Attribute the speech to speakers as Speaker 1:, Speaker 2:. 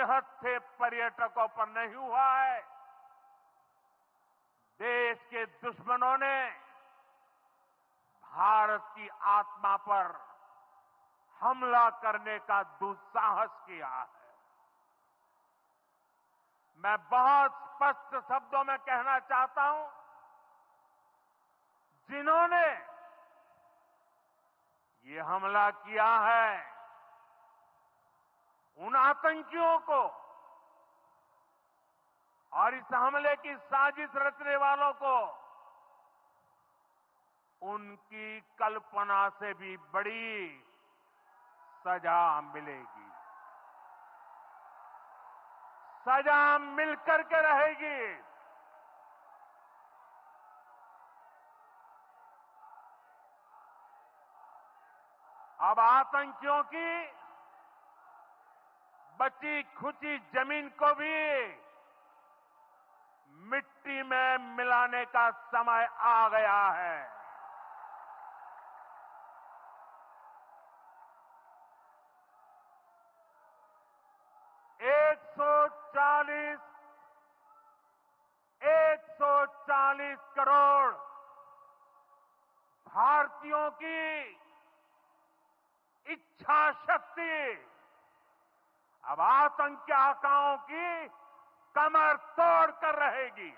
Speaker 1: निहत्थे पर्यटकों पर नहीं हुआ है। देश के दुश्मनों ने भारत की आत्मा पर हमला करने का दुस्साहस किया है। मैं बहुत स्पष्ट शब्दों में कहना चाहता हूं, जिन्होंने ये हमला किया है, उन आतंकियों को और इस हमले की साजिश रचने वालों को उनकी कल्पना से भी बड़ी सजा मिलेगी। सजा मिलकर के रहेगी। अब आतंकियों की बची खुची जमीन को भी मिट्टी में मिलाने का समय आ गया है। एक सौ चालीस करोड़ भारतीयों की इच्छा शक्ति अब आतंकी आकाओं की कमर तोड़ कर रहेगी।